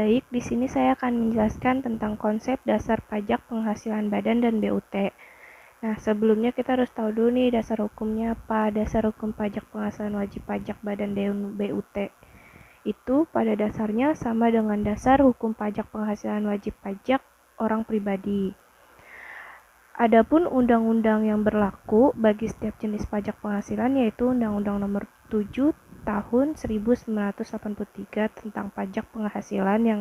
Baik, di sini saya akan menjelaskan tentang konsep dasar pajak penghasilan badan dan BUT. Nah, sebelumnya kita harus tahu dulu nih dasar hukumnya apa. Dasar hukum pajak penghasilan wajib pajak badan dan BUT itu pada dasarnya sama dengan dasar hukum pajak penghasilan wajib pajak orang pribadi. Adapun undang-undang yang berlaku bagi setiap jenis pajak penghasilan yaitu Undang-Undang Nomor 7 Tahun 1983 tentang pajak penghasilan yang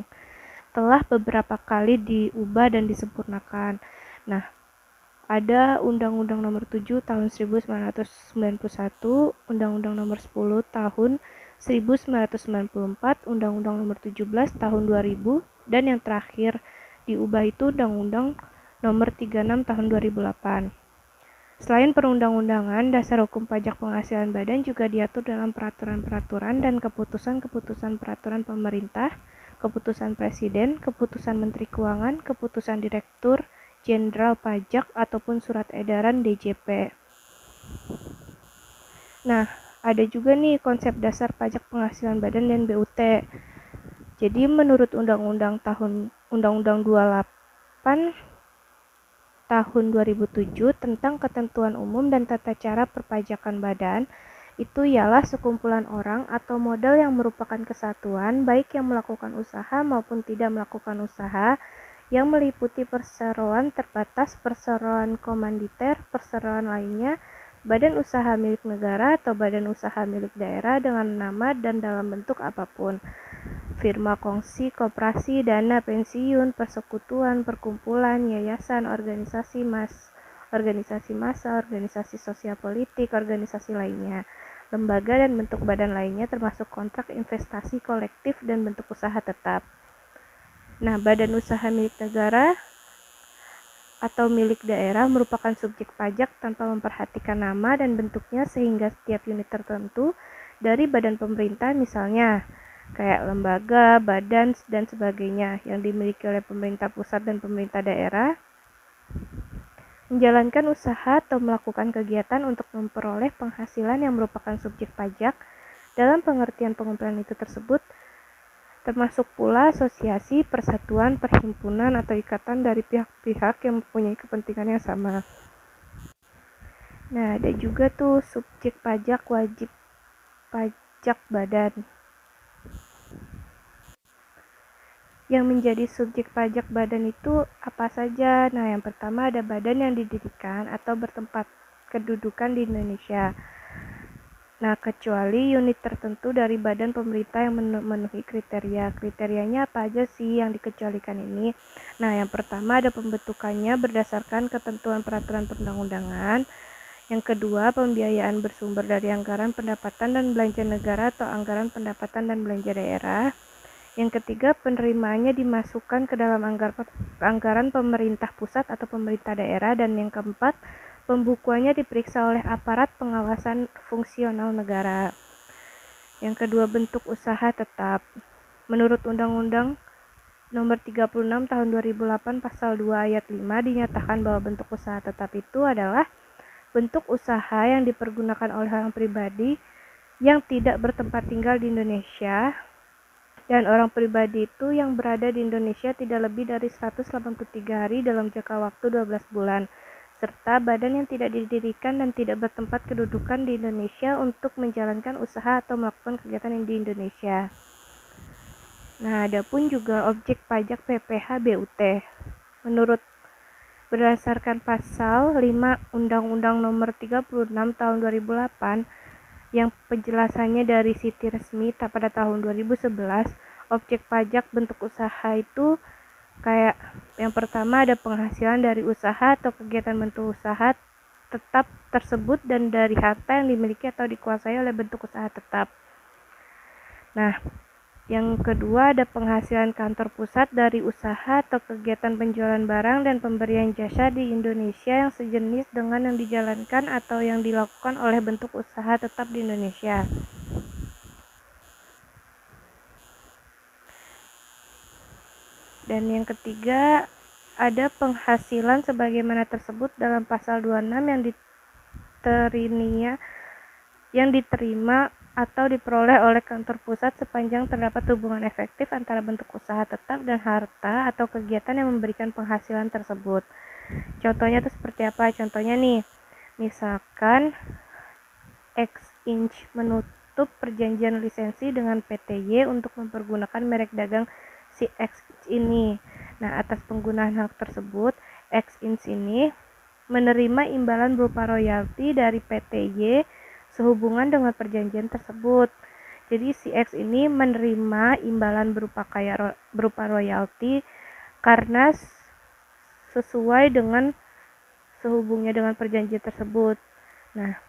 telah beberapa kali diubah dan disempurnakan. Nah, ada Undang-Undang Nomor 7 Tahun 1991, Undang-Undang Nomor 10 Tahun 1994, Undang-Undang Nomor 17 Tahun 2000, dan yang terakhir diubah itu Undang-Undang Nomor 36 Tahun 2008. Selain perundang-undangan, dasar hukum pajak penghasilan badan juga diatur dalam peraturan-peraturan dan keputusan-keputusan peraturan pemerintah, keputusan presiden, keputusan menteri keuangan, keputusan direktur jenderal pajak, ataupun surat edaran DJP. Nah, ada juga nih konsep dasar pajak penghasilan badan dan BUT. Jadi menurut Undang-Undang 28 tahun 2007 tentang ketentuan umum dan tata cara perpajakan badan, itu ialah sekumpulan orang atau modal yang merupakan kesatuan baik yang melakukan usaha maupun tidak melakukan usaha, yang meliputi perseroan terbatas, perseroan komanditer, perseroan lainnya, badan usaha milik negara atau badan usaha milik daerah dengan nama dan dalam bentuk apapun, firma kongsi, koperasi, dana pensiun, persekutuan, perkumpulan, yayasan, organisasi massa, organisasi sosial politik, organisasi lainnya, lembaga dan bentuk badan lainnya termasuk kontrak investasi kolektif dan bentuk usaha tetap. Nah, badan usaha milik negara atau milik daerah merupakan subjek pajak tanpa memperhatikan nama dan bentuknya sehingga setiap unit tertentu dari badan pemerintah misalnya kayak lembaga, badan, dan sebagainya yang dimiliki oleh pemerintah pusat dan pemerintah daerah menjalankan usaha atau melakukan kegiatan untuk memperoleh penghasilan yang merupakan subjek pajak dalam pengertian pengumpulan itu tersebut, termasuk pula asosiasi, persatuan, perhimpunan, atau ikatan dari pihak-pihak yang mempunyai kepentingan yang sama. Nah, ada juga tuh subjek pajak wajib pajak badan. Yang menjadi subjek pajak badan itu apa saja? Nah, yang pertama ada badan yang didirikan atau bertempat kedudukan di Indonesia. Nah, kecuali unit tertentu dari badan pemerintah yang memenuhi kriteria. Kriterianya apa aja sih yang dikecualikan ini? Nah, yang pertama ada pembentukannya berdasarkan ketentuan peraturan perundang-undangan. Yang kedua, pembiayaan bersumber dari anggaran pendapatan dan belanja negara atau anggaran pendapatan dan belanja daerah. Yang ketiga, penerimaannya dimasukkan ke dalam anggaran pemerintah pusat atau pemerintah daerah. Dan yang keempat, pembukuannya diperiksa oleh aparat pengawasan fungsional negara. Yang kedua, bentuk usaha tetap. Menurut Undang-Undang Nomor 36 Tahun 2008 Pasal 2 Ayat 5 dinyatakan bahwa bentuk usaha tetap itu adalah bentuk usaha yang dipergunakan oleh orang pribadi yang tidak bertempat tinggal di Indonesia, dan orang pribadi itu yang berada di Indonesia tidak lebih dari 183 hari dalam jangka waktu 12 bulan, serta badan yang tidak didirikan dan tidak bertempat kedudukan di Indonesia untuk menjalankan usaha atau melakukan kegiatan di Indonesia. Nah, adapun juga objek pajak PPh BUT. Berdasarkan pasal 5 Undang-Undang Nomor 36 Tahun 2008 yang penjelasannya dari Siti Resmi pada tahun 2011, objek pajak bentuk usaha itu kayak yang pertama ada penghasilan dari usaha atau kegiatan bentuk usaha tetap tersebut dan dari harta yang dimiliki atau dikuasai oleh bentuk usaha tetap. Nah, yang kedua ada penghasilan kantor pusat dari usaha atau kegiatan penjualan barang dan pemberian jasa di Indonesia yang sejenis dengan yang dijalankan atau yang dilakukan oleh bentuk usaha tetap di Indonesia. Dan yang ketiga, ada penghasilan sebagaimana tersebut dalam pasal 26 yang diterima atau diperoleh oleh kantor pusat sepanjang terdapat hubungan efektif antara bentuk usaha tetap dan harta atau kegiatan yang memberikan penghasilan tersebut. Contohnya itu seperti apa? Contohnya nih, misalkan X-Inch menutup perjanjian lisensi dengan PT-Y untuk mempergunakan merek dagang si X-Inch ini. Nah, atas penggunaan hak tersebut, X-Inch ini menerima imbalan berupa royalti dari PT-Y sehubungan dengan perjanjian tersebut. Jadi si X ini menerima imbalan berupa royalti karena sesuai dengan sehubungnya dengan perjanjian tersebut. Nah,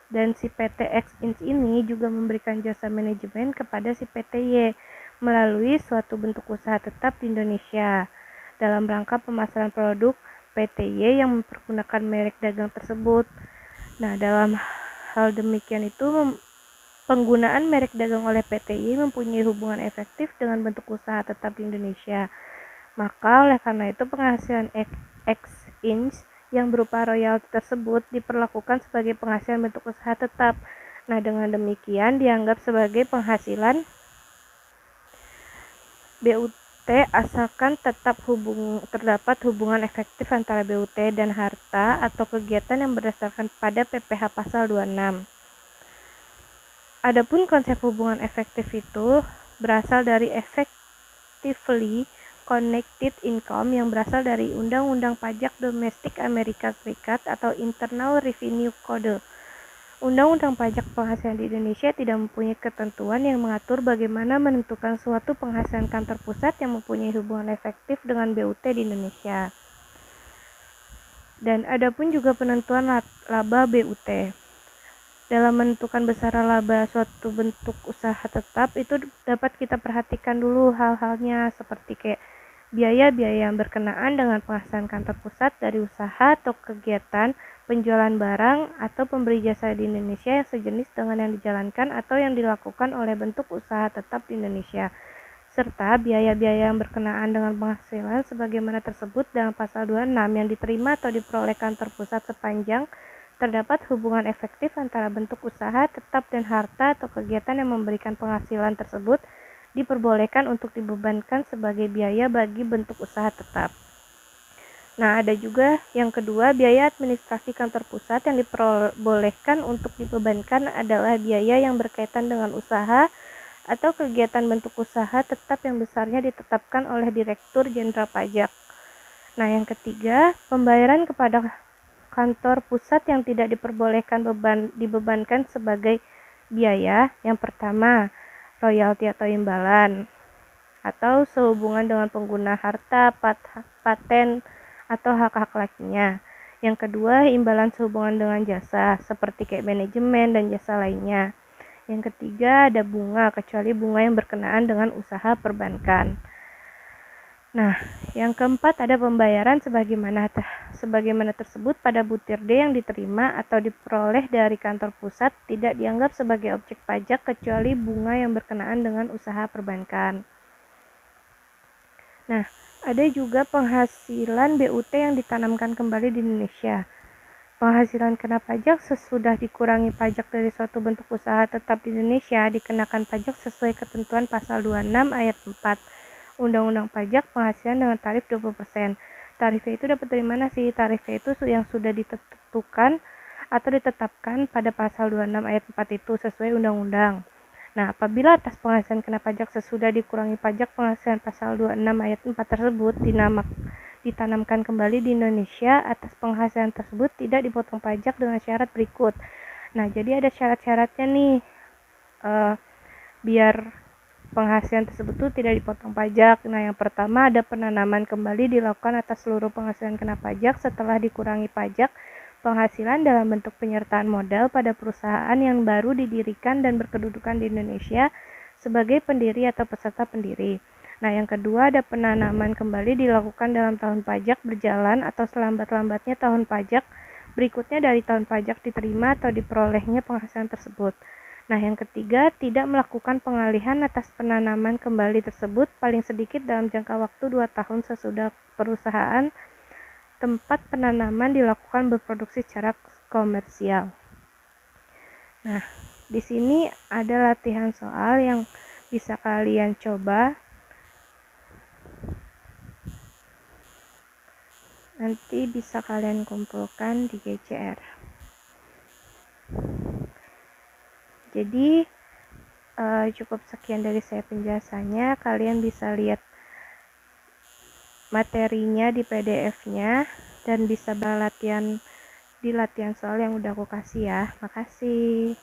dan si PT X Inch ini juga memberikan jasa manajemen kepada si PT-Y melalui suatu bentuk usaha tetap di Indonesia dalam rangka pemasaran produk PT-Y yang mempergunakan merek dagang tersebut. Nah, dalam hal demikian itu penggunaan merek dagang oleh PT-Y mempunyai hubungan efektif dengan bentuk usaha tetap di Indonesia. Maka oleh karena itu penghasilan X-Inch yang berupa royalti tersebut diperlakukan sebagai penghasilan bentuk usaha tetap. Nah, dengan demikian dianggap sebagai penghasilan BUT asalkan terdapat hubungan efektif antara BUT dan harta atau kegiatan yang berdasarkan pada PPh pasal 26. Adapun konsep hubungan efektif itu berasal dari effectively connected income yang berasal dari Undang-Undang Pajak Domestik Amerika Serikat atau Internal Revenue Code. Undang-Undang Pajak Penghasilan di Indonesia tidak mempunyai ketentuan yang mengatur bagaimana menentukan suatu penghasilan kantor pusat yang mempunyai hubungan efektif dengan BUT di Indonesia. Dan adapun juga penentuan laba BUT. Dalam menentukan besaran laba suatu bentuk usaha tetap itu dapat kita perhatikan dulu hal-halnya seperti kayak biaya-biaya yang berkenaan dengan penghasilan kantor pusat dari usaha atau kegiatan penjualan barang atau pemberi jasa di Indonesia yang sejenis dengan yang dijalankan atau yang dilakukan oleh bentuk usaha tetap di Indonesia, serta biaya-biaya yang berkenaan dengan penghasilan sebagaimana tersebut dalam pasal 26 yang diterima atau diperoleh kantor pusat sepanjang terdapat hubungan efektif antara bentuk usaha tetap dan harta atau kegiatan yang memberikan penghasilan tersebut diperbolehkan untuk dibebankan sebagai biaya bagi bentuk usaha tetap. Nah, ada juga yang kedua, biaya administrasi kantor pusat yang diperbolehkan untuk dibebankan adalah biaya yang berkaitan dengan usaha atau kegiatan bentuk usaha tetap yang besarnya ditetapkan oleh Direktur Jenderal Pajak. Nah, yang ketiga, pembayaran kepada kantor pusat yang tidak diperbolehkan dibebankan sebagai biaya. Yang pertama, royalti atau imbalan atau sehubungan dengan pengguna harta, paten, atau hak-hak lainnya. Yang kedua, imbalan sehubungan dengan jasa seperti kayak manajemen dan jasa lainnya. Yang ketiga, ada bunga, kecuali bunga yang berkenaan dengan usaha perbankan. Nah, yang keempat ada pembayaran sebagaimana tersebut pada butir D yang diterima atau diperoleh dari kantor pusat tidak dianggap sebagai objek pajak kecuali bunga yang berkenaan dengan usaha perbankan. Nah, ada juga penghasilan BUT yang ditanamkan kembali di Indonesia. Penghasilan kena pajak sesudah dikurangi pajak dari suatu bentuk usaha tetap di Indonesia dikenakan pajak sesuai ketentuan pasal 26 ayat 4 Undang-Undang Pajak Penghasilan dengan tarif 20%. Tarifnya itu dapat dari mana sih? Tarifnya itu yang sudah ditentukan atau ditetapkan pada pasal 26 ayat 4 itu sesuai undang-undang. Nah, apabila atas penghasilan kena pajak sesudah dikurangi pajak penghasilan pasal 26 ayat 4 tersebut ditanamkan kembali di Indonesia, atas penghasilan tersebut tidak dipotong pajak dengan syarat berikut. Nah, jadi ada syarat-syaratnya nih biar penghasilan tersebut tuh tidak dipotong pajak. Nah, yang pertama ada penanaman kembali dilakukan atas seluruh penghasilan kena pajak setelah dikurangi pajak penghasilan dalam bentuk penyertaan modal pada perusahaan yang baru didirikan dan berkedudukan di Indonesia sebagai pendiri atau peserta pendiri. Nah, yang kedua ada penanaman kembali dilakukan dalam tahun pajak berjalan atau selambat-lambatnya tahun pajak berikutnya dari tahun pajak diterima atau diperolehnya penghasilan tersebut. Nah, yang ketiga, tidak melakukan pengalihan atas penanaman kembali tersebut paling sedikit dalam jangka waktu 2 tahun sesudah perusahaan tempat penanaman dilakukan berproduksi secara komersial. Nah, Di sini ada latihan soal yang bisa kalian coba. Nanti bisa kalian kumpulkan di GCR. Jadi cukup sekian dari saya penjelasannya. Kalian bisa lihat materinya di PDF-nya dan bisa berlatihan di latihan soal yang udah aku kasih ya. Makasih.